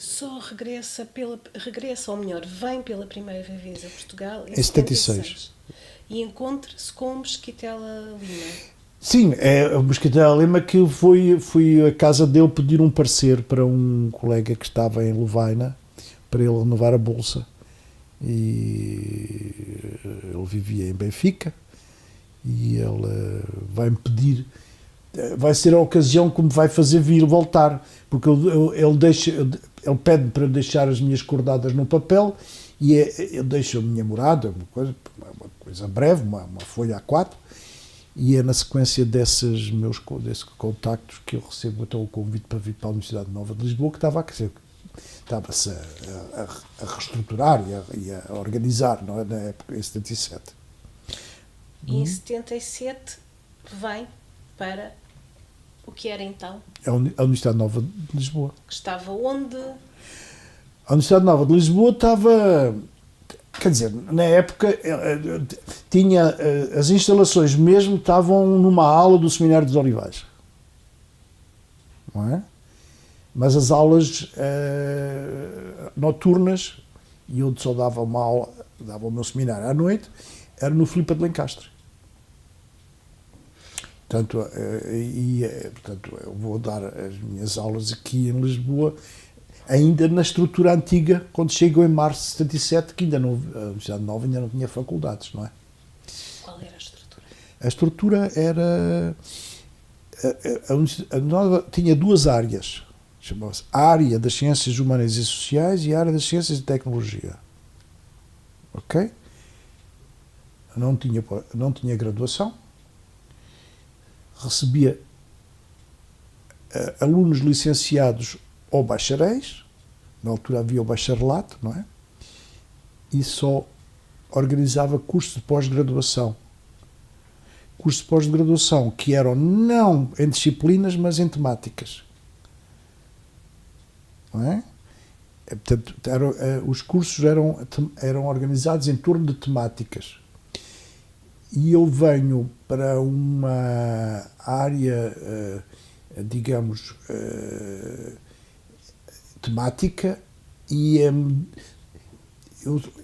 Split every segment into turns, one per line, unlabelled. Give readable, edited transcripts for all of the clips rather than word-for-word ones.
Só regressa, ou melhor, vem pela primeira vez a Portugal em
Em 76.
E encontra-se com Mosquitela Lima.
Sim, é o Mosquitela Lima que fui à casa dele pedir um parecer para um colega que estava em Lovaina, para ele renovar a bolsa. E ele vivia em Benfica e ele vai-me pedir, vai ser a ocasião que me vai fazer vir voltar, porque ele pede para deixar as minhas cordadas no papel e eu deixo a minha morada, uma coisa breve, uma folha A4, e é na sequência desses contactos que eu recebo então o convite para vir para a Universidade Nova de Lisboa, que estava-se a reestruturar e a organizar, não é? Na época, em 77.
E em 77 vem para o que era então?
A Universidade Nova de Lisboa.
Que estava onde?
A Universidade Nova de Lisboa estava, quer dizer, na época tinha as instalações mesmo estavam numa aula do Seminário dos Olivais, não é? Mas as aulas noturnas, e onde só dava uma aula, dava o meu seminário à noite, era no Filipe de Lencastre. Portanto, eu vou dar as minhas aulas aqui em Lisboa, ainda na estrutura antiga, quando chego em março de 77, que ainda não, a Universidade Nova ainda não tinha faculdades, não é?
Qual era a estrutura?
A estrutura era... A Nova tinha duas áreas. Chamava-se a área das Ciências Humanas e Sociais e a área das Ciências e Tecnologia. Ok? Não tinha graduação. Recebia alunos licenciados ou bacharéis. Na altura havia o bacharelato, não é? E só organizava cursos de pós-graduação. Cursos de pós-graduação que eram não em disciplinas, mas em temáticas. Não é? Portanto, os cursos eram organizados em torno de temáticas. E eu venho para uma área, digamos, temática e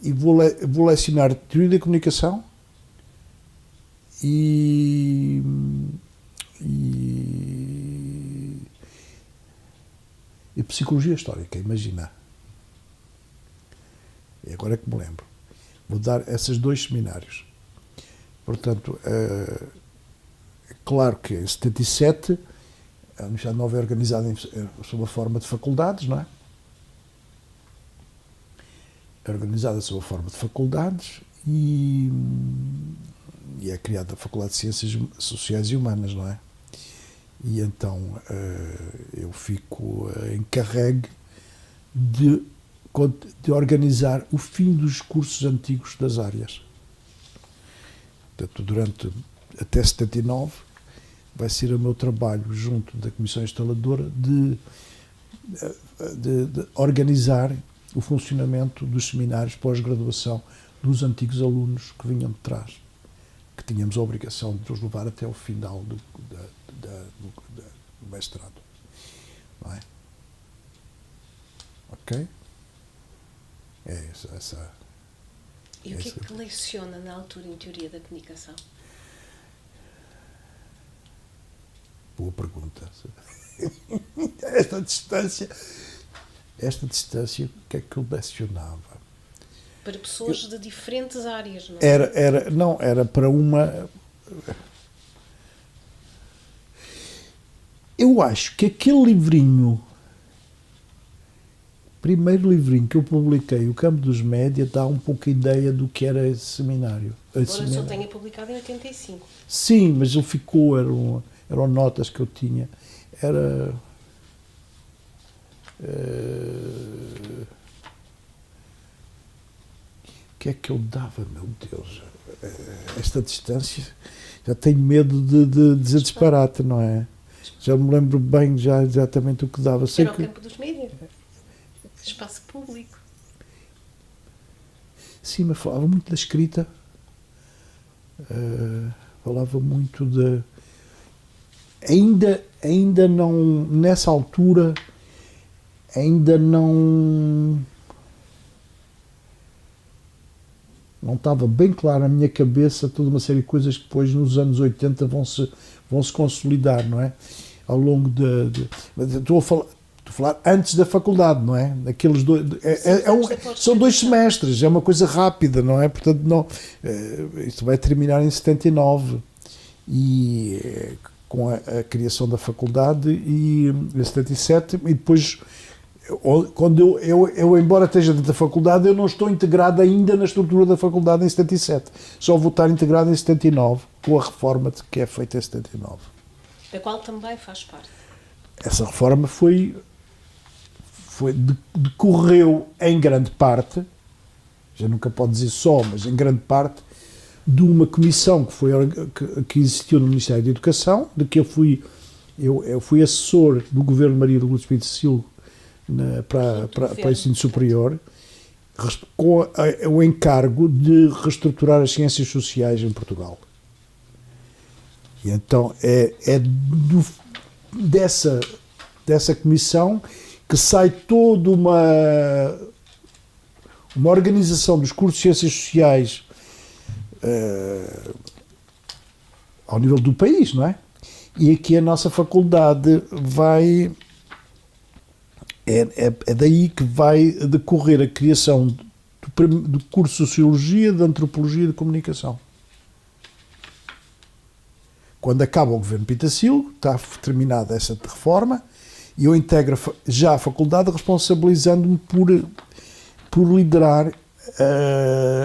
vou lecionar Teoria da Comunicação e Psicologia Histórica, imagina. E agora é que me lembro. Vou dar esses dois seminários. Portanto, é claro que em 77 a Universidade Nova é organizada sob a forma de faculdades, não é? É organizada sob a forma de faculdades e é criada a Faculdade de Ciências Sociais e Humanas, não é? E então eu fico encarregue de organizar o fim dos cursos antigos das áreas. Portanto, até 79 vai ser o meu trabalho junto da Comissão Instaladora de organizar o funcionamento dos seminários pós-graduação dos antigos alunos que vinham de trás, que tínhamos a obrigação de os levar até o final do mestrado. Não é? Ok? É essa.
E o que é que leciona na altura em Teoria da Comunicação?
Boa pergunta. Esta distância, o que é que eu lecionava?
Para pessoas de diferentes áreas, não é?
Era para uma... Eu acho que aquele livrinho, primeiro livrinho que eu publiquei, O Campo dos Média, dá um pouco a ideia do que era esse seminário.
Embora só tenha publicado em 85.
Sim, mas ele ficou, eram notas que eu tinha. Era... o que é que eu dava, meu Deus? Esta distância, já tenho medo de dizer disparate, não é? Já me lembro bem já exatamente o que dava. Sei
Era
que...
o Campo dos Média. Espaço público.
Sim, mas falava muito da escrita. Falava muito de... Ainda não, nessa altura, ainda não estava bem claro na minha cabeça toda uma série de coisas que depois nos anos 80 vão se consolidar, não é? Ao longo estou a falar antes da faculdade, não é? Aqueles dois, são 2 semestres, é uma coisa rápida, não é? Portanto, não, isto vai terminar em 79 e com a criação da faculdade e em 77 e depois quando eu embora esteja dentro da faculdade, eu não estou integrado ainda na estrutura da faculdade em 77. Só vou estar integrado em 79, com a reforma que é feita em 79.
Da qual também faz parte.
Essa reforma decorreu em grande parte, já nunca pode dizer só, mas em grande parte, de uma comissão que existiu no Ministério da Educação, de que eu fui assessor do governo de Maria do Espírito Silva para o ensino superior, com o encargo de reestruturar as ciências sociais em Portugal. E então dessa comissão que sai toda uma organização dos cursos de ciências sociais ao nível do país, não é? E aqui a nossa faculdade vai... É daí que vai decorrer a criação do curso de Sociologia, de Antropologia e de Comunicação. Quando acaba o governo Pitacilu, está terminada essa reforma, e eu integro já a faculdade responsabilizando-me por liderar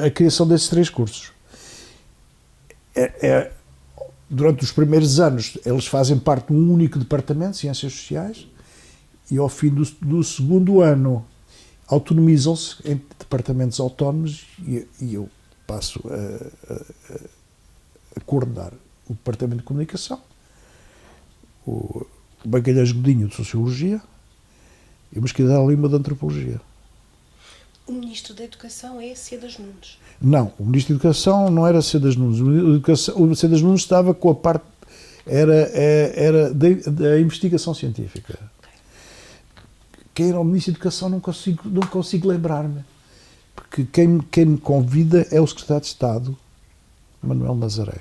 a criação desses 3 cursos. Durante os primeiros anos, eles fazem parte de um único departamento de Ciências Sociais, e ao fim do segundo ano autonomizam-se em departamentos autónomos e eu passo a coordenar o Departamento de Comunicação, o Magalhães Godinho de Sociologia e o Mesquita Lima de Antropologia.
O Ministro da Educação é Cedas Nunes?
Não, o Ministro da Educação não era Cedas Nunes. O Cedas Nunes estava com a parte... Era da investigação científica. Quem era o Ministro da Educação não consigo lembrar-me. Porque quem me convida é o Secretário de Estado, Manuel Nazaré.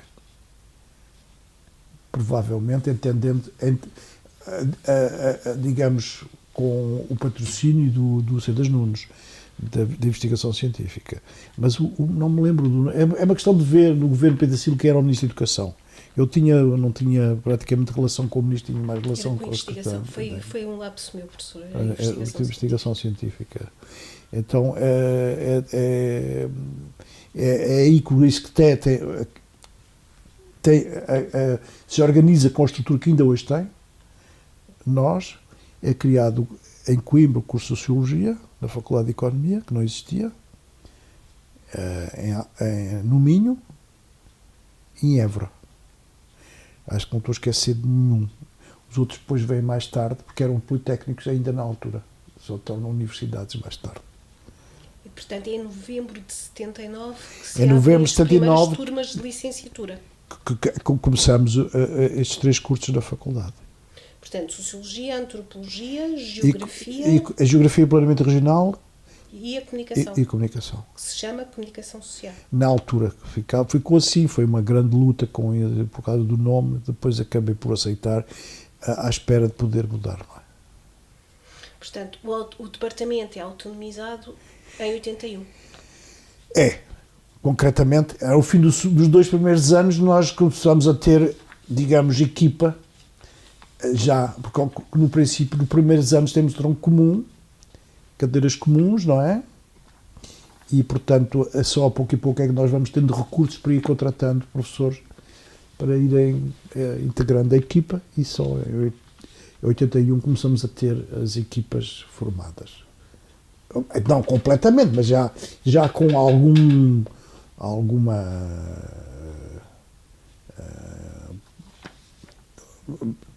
Provavelmente entendendo, digamos, com o patrocínio do Cedas Nunes, da investigação científica. Mas não me lembro. É uma questão de ver no governo Pitacilu quem era o Ministro da Educação. Eu não tinha praticamente relação com o Ministro, tinha mais relação com o Secretário.
Foi um lapso meu, professor.
Investigação científica. Então, é aí que isso que se organiza com a estrutura que ainda hoje tem. É criado em Coimbra o curso de Sociologia, na Faculdade de Economia, que não existia, no Minho e em Évora. Acho que não estou a esquecer de nenhum. Os outros depois vêm mais tarde, porque eram politécnicos ainda na altura. Só estão nas universidades mais tarde.
E, portanto, é em novembro de 79 que se
abrem
as primeiras turmas de licenciatura.
Que começamos estes 3 cursos da faculdade.
Portanto, Sociologia, Antropologia, Geografia...
A Geografia e Planeamento Regional...
E a Comunicação.
E Comunicação.
Que se chama Comunicação Social.
Na altura ficou assim, foi uma grande luta com ele por causa do nome, depois acabei por aceitar, à espera de poder mudar. Não é?
Portanto, o departamento é autonomizado em 81.
Concretamente, ao fim dos 2 primeiros anos, nós começamos a ter, digamos, equipa, já, porque no princípio, nos primeiros anos temos tronco comum, cadeiras comuns, não é? E, portanto, é só a pouco e pouco é que nós vamos tendo recursos para ir contratando professores para irem integrando a equipa, e só em 81 começamos a ter as equipas formadas. Não completamente, mas já com alguma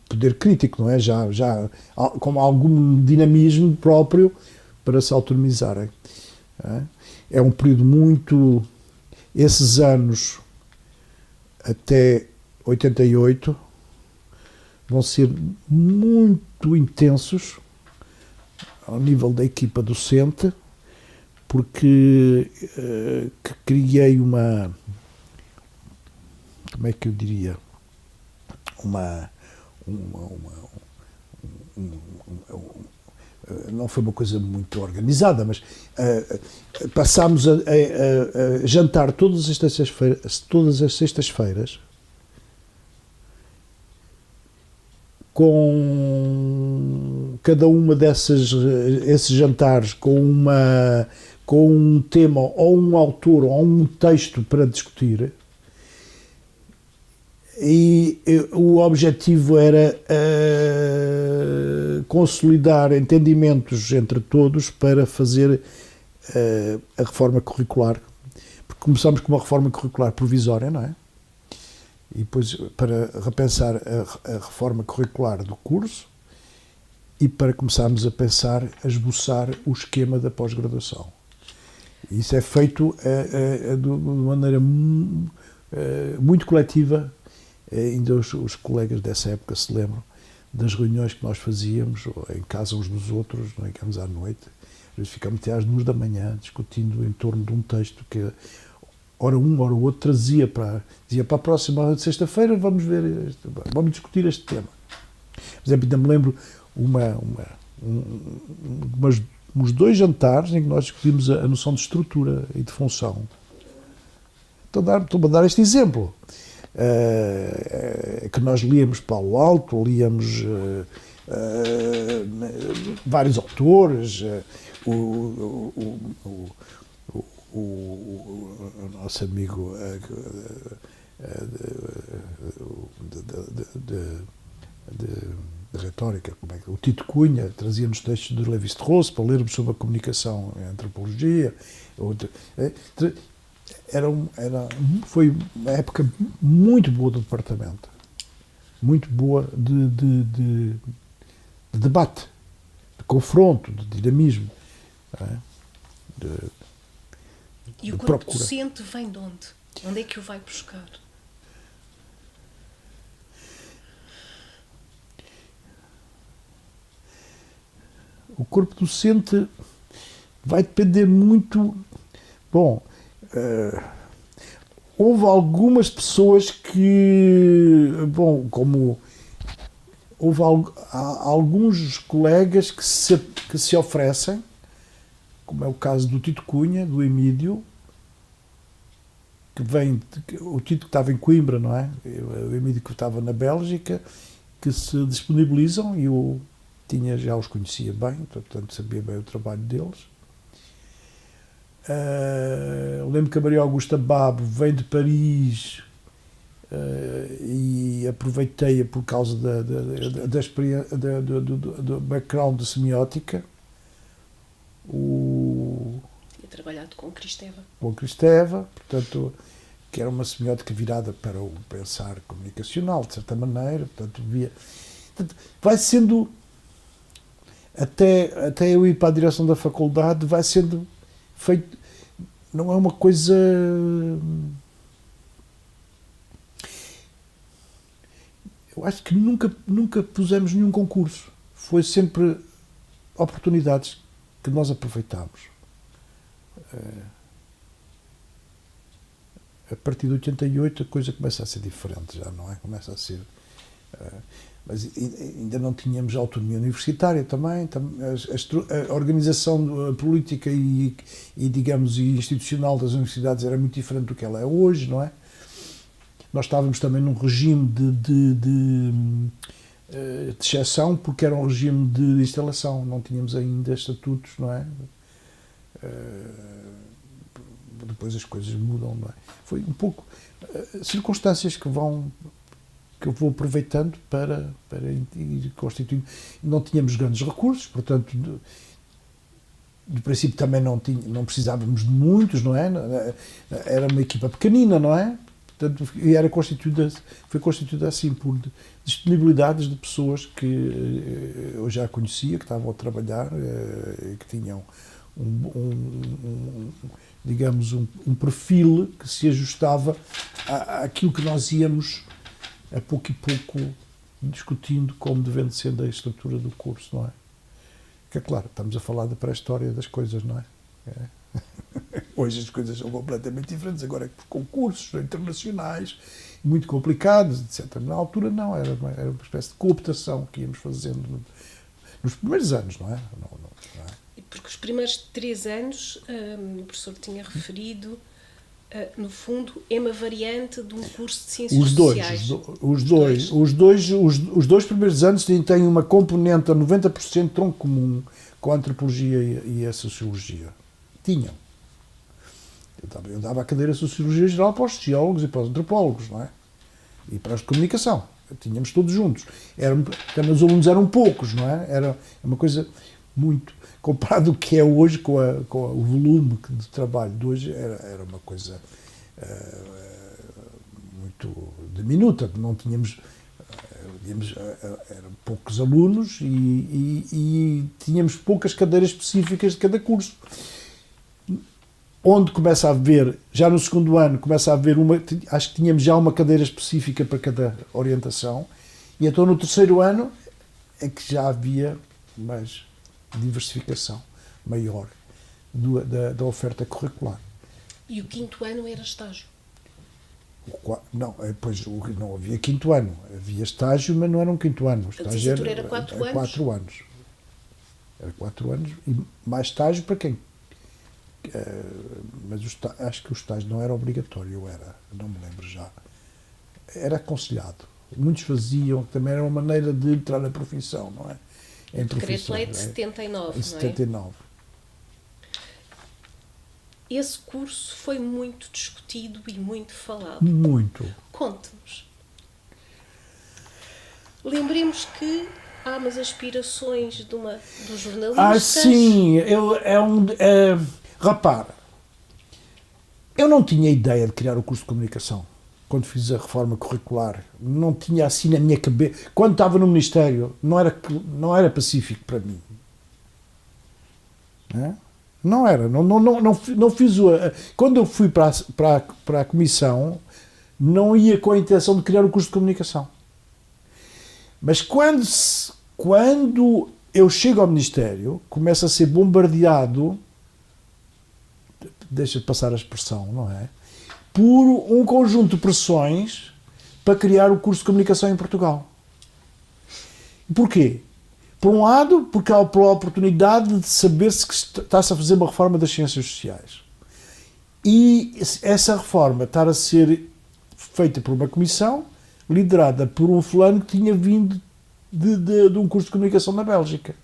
poder crítico, não é? Já com algum dinamismo próprio para se autonomizarem. É um período muito... Esses anos até 88 vão ser muito intensos, ao nível da equipa docente, porque que criei como é que eu diria, não foi uma coisa muito organizada, mas passámos a jantar todas as sextas-feiras com cada uma esses jantares com um tema ou um autor ou um texto para discutir, e o objetivo era consolidar entendimentos entre todos para fazer a reforma curricular, porque começamos com uma reforma curricular provisória, não é? E depois para repensar a reforma curricular do curso e para começarmos a pensar, a esboçar o esquema da pós-graduação. Isso é feito de uma maneira muito coletiva. Ainda os colegas dessa época se lembram das reuniões que nós fazíamos em casa uns dos outros, não é? Ficámos à noite, às vezes ficámos até às 2 da manhã discutindo em torno de um texto que ora um, ora o outro dizia para a próxima sexta-feira vamos discutir este tema. Por exemplo, ainda me lembro uns 2 jantares em que nós discutimos a noção de estrutura e de função. Estou a dar este exemplo. Que nós líamos Paulo Alto, líamos vários autores, o nosso amigo de retórica, o Tito Cunha, trazia-nos textos de Lévi-Strauss para lermos sobre a comunicação em antropologia. Foi uma época muito boa do departamento, muito boa de debate, de confronto, de dinamismo,
e o corpo docente vem de onde? Onde é que o vai buscar?
O corpo docente vai depender muito. Bom, houve algumas pessoas que, como houve alguns colegas que se oferecem, como é o caso do Tito Cunha, do Emídio, o Tito que estava em Coimbra, não é? O Emídio que estava na Bélgica, que se disponibilizam, e eu já os conhecia bem, portanto sabia bem o trabalho deles. Lembro que a Maria Augusta Babo vem de Paris e aproveitei-a por causa da experiência, do background de semiótica.
Tinha trabalhado com Cristeva.
Com Cristeva, portanto, que era uma semiótica virada para o pensar comunicacional, de certa maneira. Portanto, vai sendo, até eu ir para a direção da faculdade, vai sendo feito, não é uma coisa. Eu acho que nunca pusemos nenhum concurso. Foi sempre oportunidades que nós aproveitámos. A partir de 88 a coisa começa a ser diferente, já não é? Começa a ser. Mas ainda não tínhamos autonomia universitária também. A organização política e digamos, institucional das universidades era muito diferente do que ela é hoje, não é? Nós estávamos também num regime de exceção, porque era um regime de instalação, não tínhamos ainda estatutos, não é? Depois as coisas mudam, não é? Foi um pouco circunstâncias que eu vou aproveitando para ir constituindo. Não tínhamos grandes recursos, portanto, de princípio também não precisávamos de muitos, não é? Era uma equipa pequenina, não é? Portanto, e foi constituída assim por disponibilidades de pessoas que eu já conhecia, que estavam a trabalhar, que tinham digamos, um perfil que se ajustava àquilo que nós íamos a pouco e pouco discutindo como devendo ser a estrutura do curso, não é? Porque, é claro, estamos a falar da pré-história das coisas, não é? Hoje as coisas são completamente diferentes, agora é por concursos internacionais, muito complicados, etc. Na altura não, era uma espécie de cooptação que íamos fazendo nos primeiros anos, não é? Não é?
Porque os primeiros 3 anos, o professor tinha referido, no fundo, é uma variante de um curso de Ciências Sociais.
Os dois primeiros anos têm uma componente a 90% tronco comum com a antropologia e a sociologia. Tinham. Eu dava a cadeira de Sociologia Geral para os sociólogos e para os antropólogos, não é? E para os de comunicação. Tínhamos todos juntos. Os alunos eram poucos, não é? Era uma coisa muito... Comparado ao que é hoje, com o volume de trabalho de hoje, era uma coisa muito diminuta. Não tínhamos... eram poucos alunos e tínhamos poucas cadeiras específicas de cada curso. Onde começa a haver, já no segundo ano, começa a haver acho que tínhamos já uma cadeira específica para cada orientação, e então no terceiro ano é que já havia mais diversificação maior da oferta curricular.
E o 5º ano era estágio?
Não, depois não havia 5º ano, havia estágio, mas não era um 5º ano. O estágio
era 4 anos?
4 anos. Era 4 anos e mais estágio para quem? Mas acho que o estágio não era obrigatório, não me lembro já. Era aconselhado. Muitos faziam, também era uma maneira de entrar na profissão, não é?
O Decreto-Lei de 79,
em 79.
Não é? Esse curso foi muito discutido e muito falado.
Muito.
Conte-nos. Lembremos que há umas aspirações dos jornalistas.
Sim. Repara, eu não tinha ideia de criar o curso de comunicação quando fiz a reforma curricular. Não tinha assim na minha cabeça. Quando estava no Ministério, não era pacífico para mim. Não era. Não fiz quando eu fui para a Comissão, não ia com a intenção de criar o curso de comunicação. Mas quando eu chego ao Ministério, começo a ser bombardeado, deixa de passar a expressão, não é? Por um conjunto de pressões para criar o curso de comunicação em Portugal. Porquê? Por um lado, porque há a oportunidade de saber-se que está-se a fazer uma reforma das ciências sociais. E essa reforma estar a ser feita por uma comissão liderada por um fulano que tinha vindo de um curso de comunicação na Bélgica.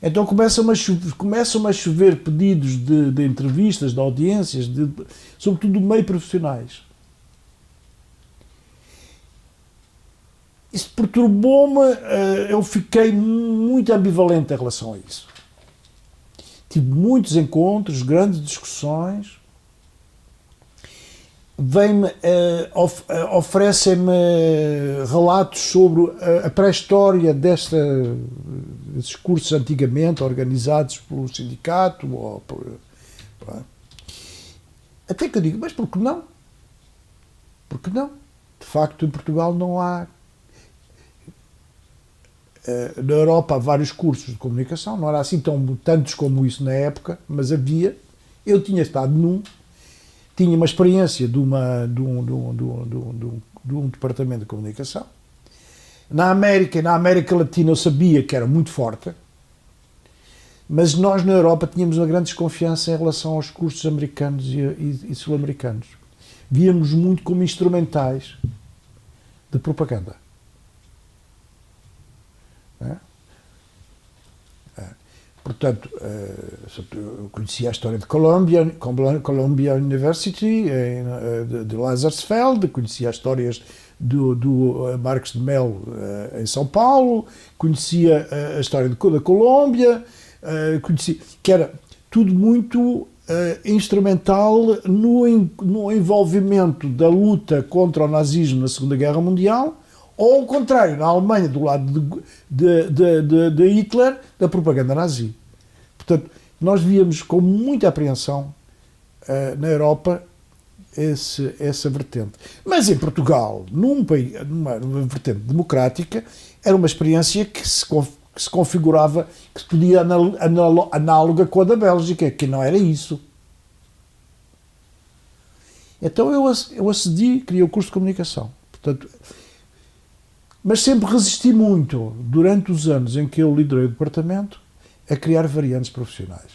Então começam a chover pedidos de entrevistas, de audiências, sobretudo do meio profissionais. Isso perturbou-me, eu fiquei muito ambivalente em relação a isso. Tive muitos encontros, grandes discussões. Oferecem-me relatos sobre a pré-história desses cursos antigamente organizados pelo sindicato. Até que eu digo, mas por que não? Por que não? De facto, em Portugal não há... Na Europa há vários cursos de comunicação, não era assim tantos como isso na época, mas havia. Eu tinha estado num, tinha uma experiência de um departamento de comunicação. Na América Latina eu sabia que era muito forte, mas nós na Europa tínhamos uma grande desconfiança em relação aos cursos americanos e sul-americanos. Víamos muito como instrumentais de propaganda. Portanto, eu conhecia a história de Columbia University, de Lazarsfeld, conhecia as histórias do Marcos de Melo em São Paulo, conhecia a história da Colômbia, conhecia, que era tudo muito instrumental no envolvimento da luta contra o nazismo na Segunda Guerra Mundial, ou ao contrário, na Alemanha, do lado de Hitler, da propaganda nazi. Portanto, nós víamos com muita apreensão na Europa essa vertente. Mas em Portugal, numa vertente democrática, era uma experiência que que se configurava, que se podia análoga com a da Bélgica, que não era isso. Então eu acedi, criei o curso de comunicação. Portanto, mas sempre resisti muito, durante os anos em que eu liderei o departamento, a criar variantes profissionais.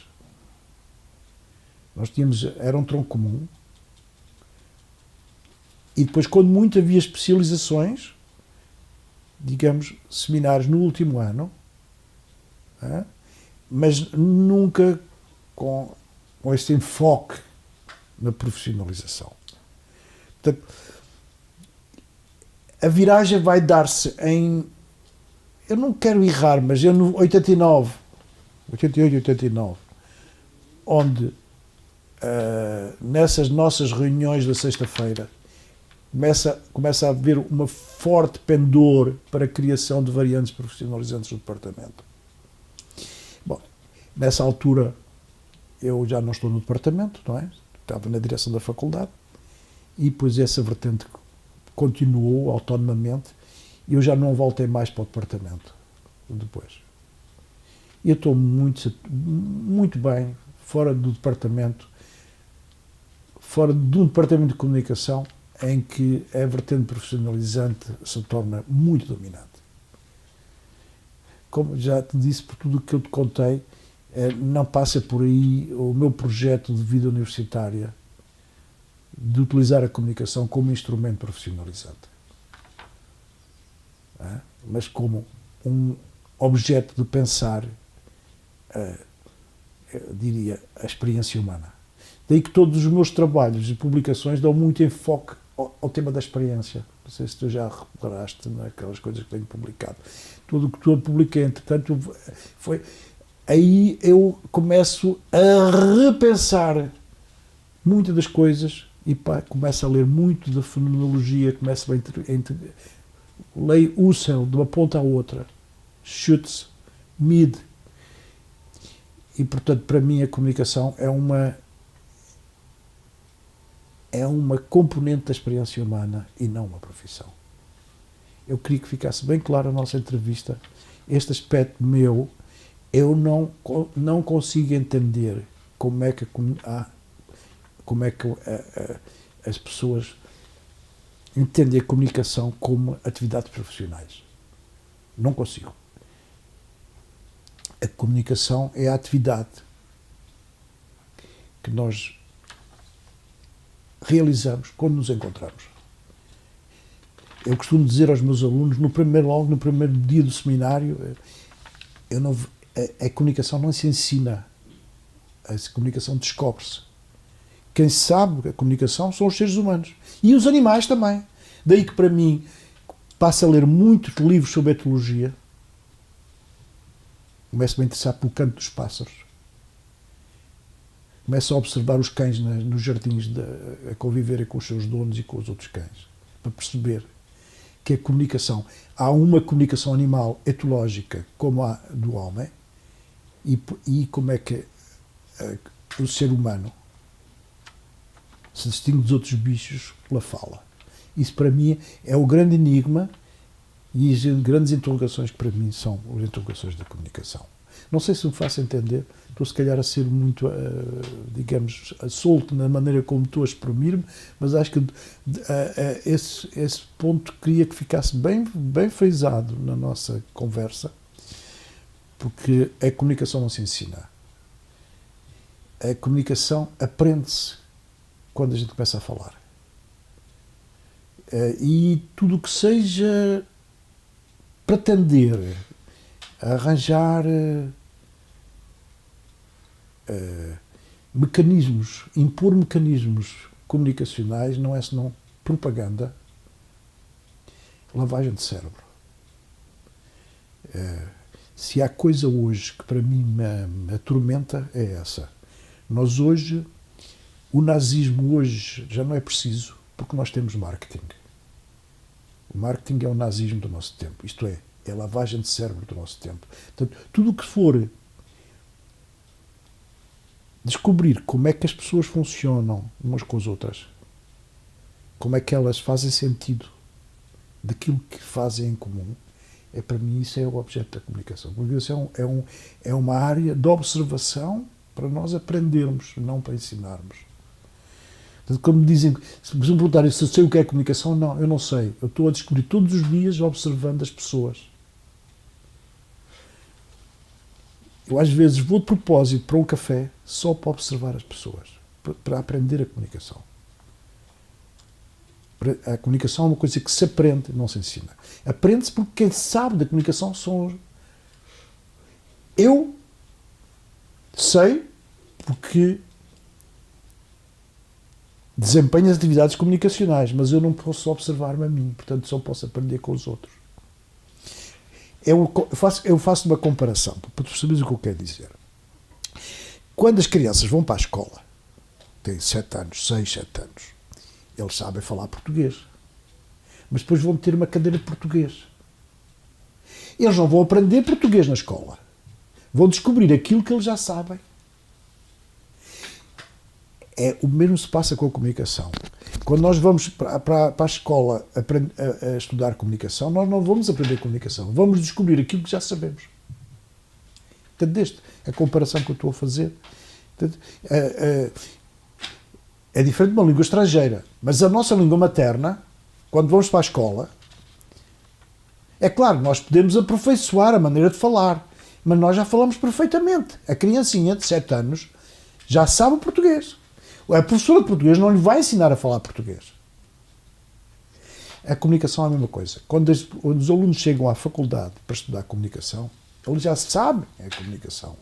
Nós tínhamos, era um tronco comum, e depois, quando muito havia especializações, digamos, seminários no último ano, mas nunca com esse enfoque na profissionalização. Portanto, a viragem vai dar-se em, eu não quero errar, mas eu no 88, 89, onde nessas nossas reuniões da sexta-feira começa a haver uma forte pendor para a criação de variantes profissionalizantes do departamento. Bom, nessa altura eu já não estou no departamento, não é? Estava na direção da faculdade, e depois essa vertente continuou autonomamente e eu já não voltei mais para o departamento depois. Eu estou muito bem fora do departamento, fora de um departamento de comunicação em que a vertente profissionalizante se torna muito dominante. Como já te disse, por tudo o que eu te contei, não passa por aí o meu projeto de vida universitária de utilizar a comunicação como instrumento profissionalizante, mas como um objeto de pensar, eu diria, a experiência humana. Daí que todos os meus trabalhos e publicações dão muito enfoque ao tema da experiência. Não sei se tu já reparaste naquelas coisas que tenho publicado. Tudo o que tu publiquei, entretanto, foi... Aí eu começo a repensar muitas das coisas e começo a ler muito da fenomenologia, começo a leio Husserl de uma ponta à outra, Schütz, Mead, e portanto para mim a comunicação é uma componente da experiência humana e não uma profissão. Eu queria que ficasse bem claro na nossa entrevista este aspecto meu. Eu não consigo entender como é que as pessoas entendem a comunicação como atividades profissionais. Não consigo. A comunicação é a atividade que nós realizamos quando nos encontramos. Eu costumo dizer aos meus alunos, no primeiro dia do seminário, a comunicação não se ensina, a comunicação descobre-se. Quem sabe a comunicação são os seres humanos. E os animais também. Daí que, para mim, passo a ler muitos livros sobre etologia. Começo a me interessar pelo canto dos pássaros. Começo a observar os cães nos jardins, a conviverem com os seus donos e com os outros cães. Para perceber que a comunicação... Há uma comunicação animal etológica como a do homem, e como é que o ser humano se distingue dos outros bichos pela fala. Isso para mim é o grande enigma e as grandes interrogações que para mim são as interrogações da comunicação. Não sei se me faço entender, estou se calhar a ser muito, digamos, solto na maneira como estou a exprimir-me, mas acho que esse ponto queria que ficasse bem frisado na nossa conversa, porque a comunicação não se ensina. A comunicação aprende-se quando a gente começa a falar. E tudo o que seja pretender arranjar mecanismos, impor mecanismos comunicacionais não é senão propaganda, lavagem de cérebro. Se há coisa hoje que para mim me atormenta é essa. Nós hoje, o nazismo hoje já não é preciso porque nós temos marketing. O marketing é o nazismo do nosso tempo, isto é a lavagem de cérebro do nosso tempo. Portanto, tudo o que for descobrir como é que as pessoas funcionam umas com as outras, como é que elas fazem sentido daquilo que fazem em comum, Para mim isso é o objeto da comunicação. A comunicação é uma área de observação para nós aprendermos, não para ensinarmos. Portanto, como dizem, se me perguntarem se eu sei o que é comunicação, não, eu não sei. Eu estou a descobrir todos os dias observando as pessoas. Eu às vezes vou de propósito para um café só para observar as pessoas, para aprender a comunicação. A comunicação é uma coisa que se aprende, não se ensina. Aprende-se porque quem sabe da comunicação são os... Eu sei porque desempenho as atividades comunicacionais, mas eu não posso observar-me a mim, portanto só posso aprender com os outros. Eu faço uma comparação, para tu saberes o que eu quero dizer. Quando as crianças vão para a escola, têm 7 anos, 6, 7 anos, eles sabem falar português. Mas depois vão ter uma cadeira de português. Eles não vão aprender português na escola. Vão descobrir aquilo que eles já sabem. O mesmo se passa com a comunicação. Quando nós vamos para a escola a estudar comunicação, nós não vamos aprender comunicação. Vamos descobrir aquilo que já sabemos. Portanto, a comparação que eu estou a fazer... É diferente de uma língua estrangeira, mas a nossa língua materna, quando vamos para a escola, é claro, nós podemos aperfeiçoar a maneira de falar, mas nós já falamos perfeitamente. A criancinha de 7 anos já sabe o português. A professora de português não lhe vai ensinar a falar português. A comunicação é a mesma coisa. Quando os alunos chegam à faculdade para estudar comunicação, eles já sabem a comunicação.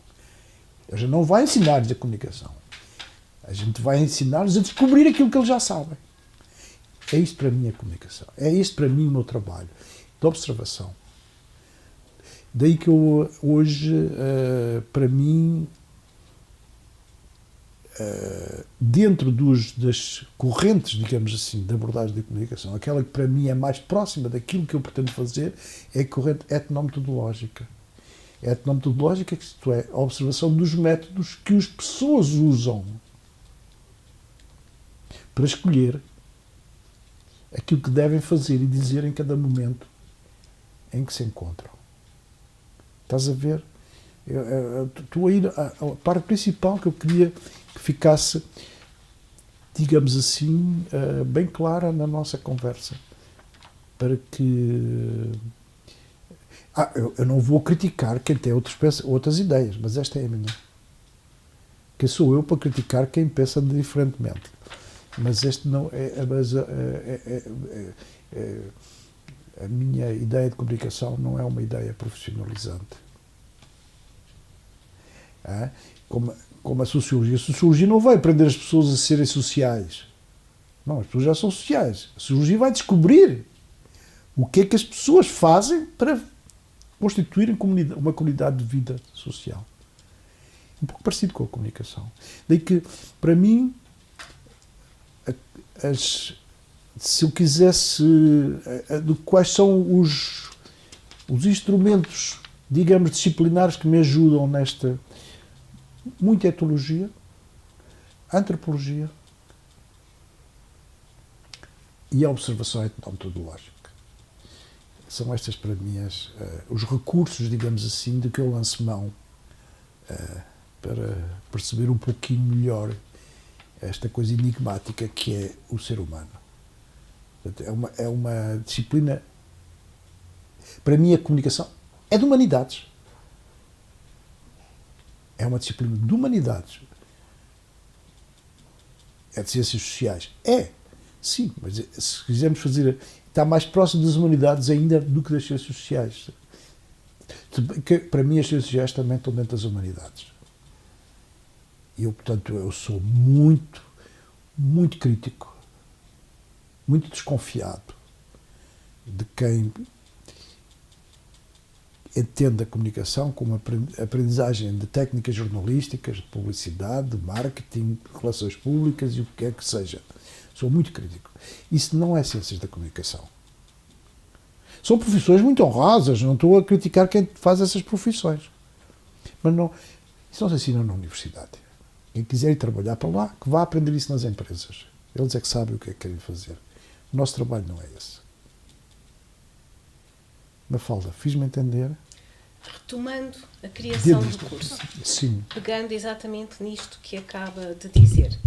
Eu já não vai ensinar-lhes a comunicação. A gente vai ensinar-lhes a descobrir aquilo que eles já sabem. É isto para mim a comunicação. É isto para mim o meu trabalho de observação. Daí que eu hoje, para mim, dentro das correntes, digamos assim, de abordagem da comunicação, aquela que para mim é mais próxima daquilo que eu pretendo fazer é a corrente etnometodológica. A etnometodológica, isto é, a observação dos métodos que as pessoas usam para escolher aquilo que devem fazer e dizer em cada momento em que se encontram. Estás a ver? Estou a ir à parte principal que eu queria que ficasse, digamos assim, bem clara na nossa conversa. Para que... eu não vou criticar quem tem outras ideias, mas esta é a minha. Quem sou eu para criticar quem pensa diferentemente? Mas este não a minha ideia de comunicação não é uma ideia profissionalizante. Como a sociologia. A sociologia não vai aprender as pessoas a serem sociais. Não, as pessoas já são sociais. A sociologia vai descobrir o que é que as pessoas fazem para constituírem uma comunidade de vida social. Um pouco parecido com a comunicação. Daí que, para mim, se eu quisesse, quais são os instrumentos, digamos, disciplinares que me ajudam nesta muita etologia, antropologia e a observação etnometodológica. São estas para mim os recursos, digamos assim, de que eu lanço mão para perceber um pouquinho melhor esta coisa enigmática que é o ser humano. Portanto, é uma disciplina... Para mim, a comunicação é de humanidades. É uma disciplina de humanidades. É de ciências sociais. Sim, mas se quisermos fazer... Está mais próximo das humanidades ainda do que das ciências sociais. Para mim, as ciências sociais também estão dentro das humanidades. Portanto, eu sou muito, muito crítico, muito desconfiado de quem entende a comunicação como aprendizagem de técnicas jornalísticas, de publicidade, de marketing, de relações públicas e o que quer que seja. Sou muito crítico. Isso não é ciências da comunicação. São profissões muito honrosas, não estou a criticar quem faz essas profissões. Mas não, isso não se ensina na universidade. Quem quiser ir trabalhar para lá, que vá aprender isso nas empresas. Eles é que sabem o que é que querem fazer. O nosso trabalho não é esse. Mafalda, fiz-me entender?
Retomando a criação
Dentro
do curso,
Sim.
pegando exatamente nisto que acaba de dizer,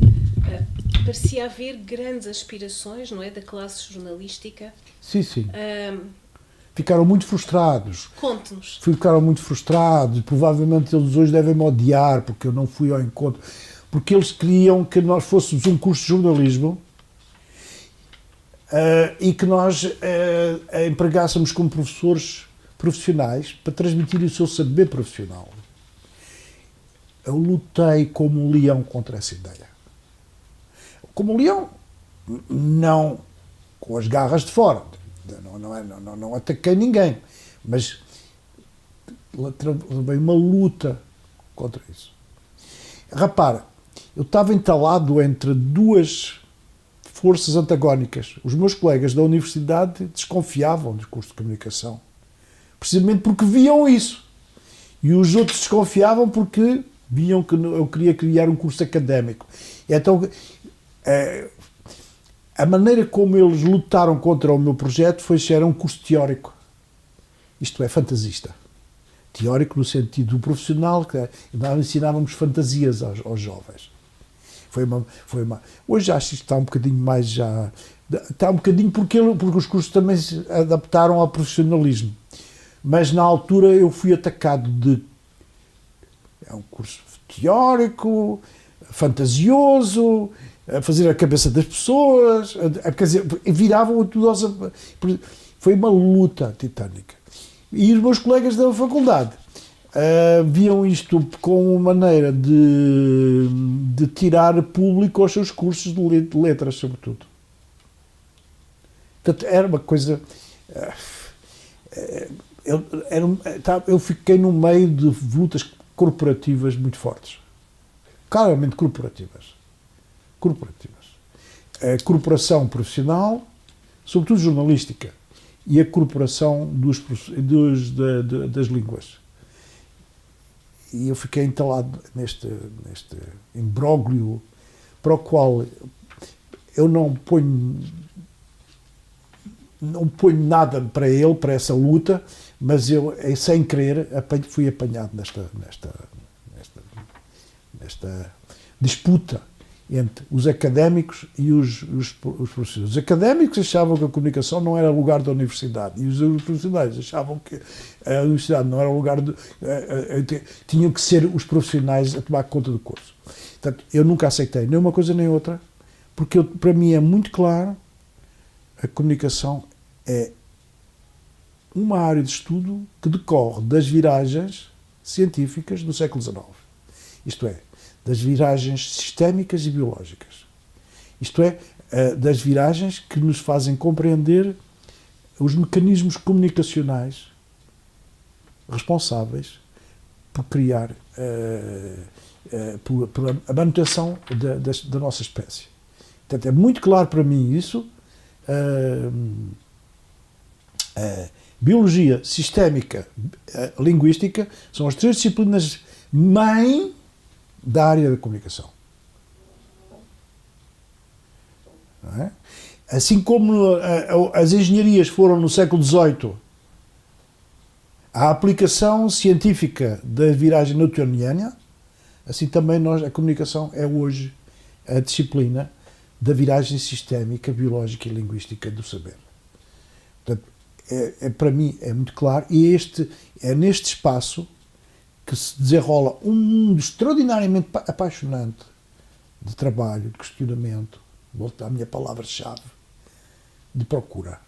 parecia haver grandes aspirações, não é, da classe jornalística.
Sim. Ficaram muito frustrados.
Conte-nos.
Ficaram muito frustrados. Provavelmente eles hoje devem-me odiar porque eu não fui ao encontro. Porque eles queriam que nós fôssemos um curso de jornalismo e que nós empregássemos como professores profissionais para transmitir o seu saber profissional. Eu lutei como um leão contra essa ideia. Como um leão, não com as garras de fora. Não ataquei ninguém, mas levei uma luta contra isso. Repara, eu estava entalado entre duas forças antagónicas. Os meus colegas da universidade desconfiavam do curso de comunicação, precisamente porque viam isso. E os outros desconfiavam porque viam que eu queria criar um curso académico. Então, a maneira como eles lutaram contra o meu projeto foi que era um curso teórico. Isto é, fantasista. Teórico no sentido profissional, que nós ensinávamos fantasias aos jovens. Hoje acho que está um bocadinho mais já... Está um bocadinho porque os cursos também se adaptaram ao profissionalismo. Mas na altura eu fui atacado de... É um curso teórico, fantasioso, a fazer a cabeça das pessoas, quer dizer, viravam tudo aos... Foi uma luta titânica. E os meus colegas da faculdade viam isto como uma maneira de tirar público aos seus cursos de letras, sobretudo. Portanto, era uma coisa... Eu fiquei no meio de lutas corporativas muito fortes. Claramente corporativas. A corporação profissional, sobretudo jornalística, e a corporação das línguas. E eu fiquei entalado neste imbróglio para o qual eu não ponho nada para ele, para essa luta, mas eu, sem querer, fui apanhado nesta disputa entre os académicos e os professores. Os académicos achavam que a comunicação não era lugar da universidade e os profissionais achavam que a universidade não era lugar tinham que ser os profissionais a tomar conta do curso. Portanto, eu nunca aceitei nem uma coisa nem outra, porque para mim é muito claro, a comunicação é uma área de estudo que decorre das viragens científicas do século XIX. Isto é, das viragens sistémicas e biológicas. Isto é, das viragens que nos fazem compreender os mecanismos comunicacionais responsáveis por criar, pela manutenção da nossa espécie. Portanto, é muito claro para mim isso. Biologia, sistémica, linguística são as três disciplinas mãe da área da comunicação. Não é? Assim como as engenharias foram no século XVIII a aplicação científica da viragem newtoniana, assim também a comunicação é hoje a disciplina da viragem sistémica, biológica e linguística do saber. Portanto, para mim é muito claro, e é neste espaço que se desenrola um mundo extraordinariamente apaixonante de trabalho, de questionamento, volto à minha palavra-chave, de procura.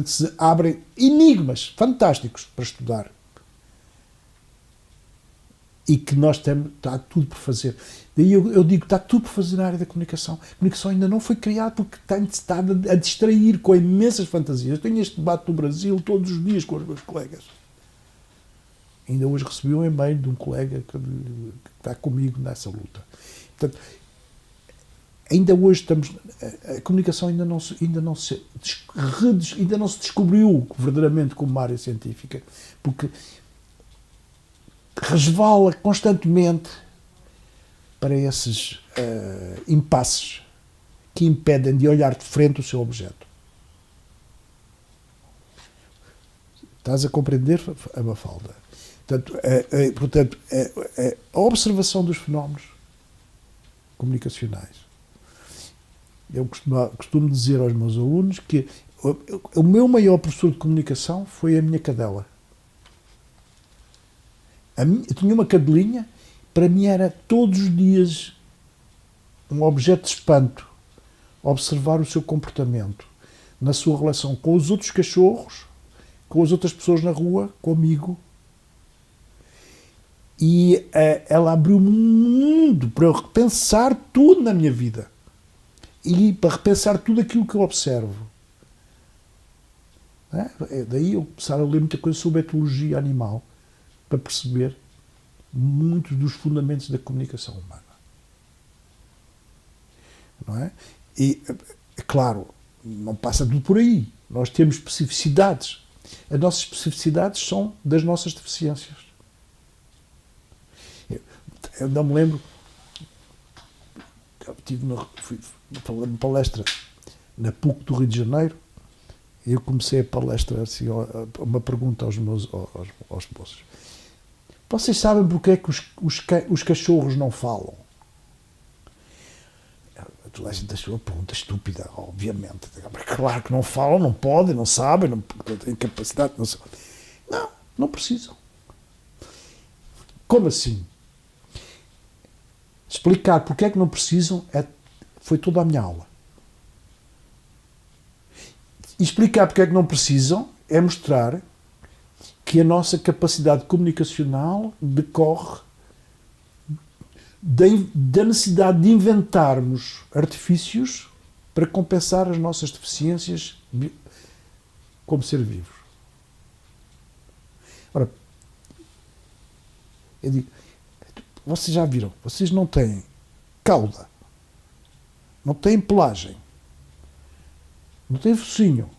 Se abrem enigmas fantásticos para estudar e que nós temos, está tudo por fazer. Daí eu digo que está tudo por fazer na área da comunicação. A comunicação ainda não foi criada porque está a distrair com imensas fantasias. Eu tenho este debate no Brasil todos os dias com os meus colegas. Ainda hoje recebi um e-mail de um colega que está comigo nessa luta. Portanto, ainda hoje estamos... A comunicação ainda não se descobriu verdadeiramente como uma área científica, porque resvala constantemente para esses impasses que impedem de olhar de frente o seu objeto. Estás a compreender, Mafalda? Portanto, a observação dos fenómenos comunicacionais. Eu costumo dizer aos meus alunos que o meu maior professor de comunicação foi a minha cadela. Eu tinha uma cadelinha, para mim era todos os dias um objeto de espanto observar o seu comportamento na sua relação com os outros cachorros, com as outras pessoas na rua, comigo. E ela abriu-me um mundo para eu repensar tudo na minha vida. E para repensar tudo aquilo que eu observo. Daí eu começar a ler muita coisa sobre etologia animal, para perceber muitos dos fundamentos da comunicação humana. Não é? E, é claro, não passa tudo por aí. Nós temos especificidades. As nossas especificidades são das nossas deficiências. Eu não me lembro. Fui falar uma palestra na PUC do Rio de Janeiro e eu comecei a palestra assim, uma pergunta aos moços. Vocês sabem porque é que os cachorros não falam? A gente achou uma pergunta estúpida, obviamente. Claro que não falam, não podem, não sabem, não têm capacidade. Não precisam. Como assim? Explicar porque é que não precisam foi toda a minha aula. E explicar porque é que não precisam é mostrar que a nossa capacidade comunicacional decorre da necessidade de inventarmos artifícios para compensar as nossas deficiências como ser vivos. Ora, eu digo, vocês já viram, vocês não têm cauda, não têm pelagem, não têm focinho,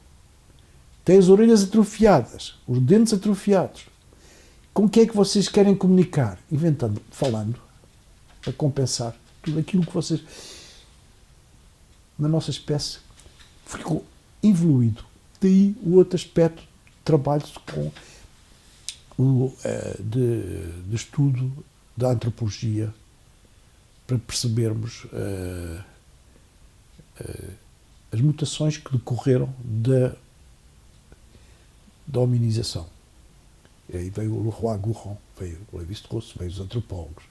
têm as orelhas atrofiadas, os dentes atrofiados. Com o que é que vocês querem comunicar? Inventando, falando, para compensar tudo aquilo que vocês, na nossa espécie, ficou evoluído. Daí o outro aspecto de trabalho de estudo da antropologia, para percebermos as mutações que decorreram da hominização. E aí veio o Leroy-Gourhan, veio o Lévi-Strauss, veio os antropólogos.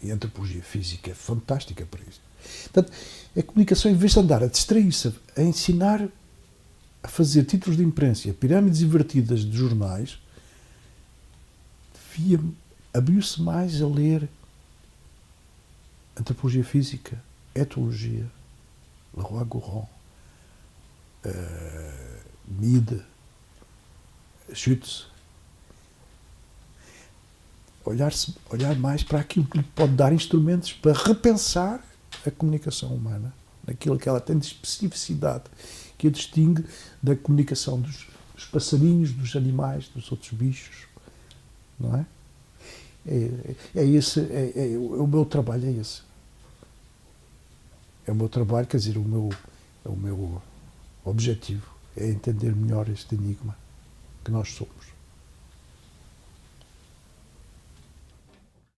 E a antropologia física é fantástica para isso. Portanto, a comunicação, em vez de andar a distrair-se, a ensinar a fazer títulos de imprensa, pirâmides invertidas de jornais, abriu-se mais a ler antropologia física, etologia, Leroy-Gourhan, Mead, Schütz. Olhar mais para aquilo que lhe pode dar instrumentos para repensar a comunicação humana, naquilo que ela tem de especificidade, que a distingue da comunicação dos passarinhos, dos animais, dos outros bichos. Não é? O meu trabalho é esse. É o meu trabalho, quer dizer, o meu objetivo é entender melhor este enigma que nós somos.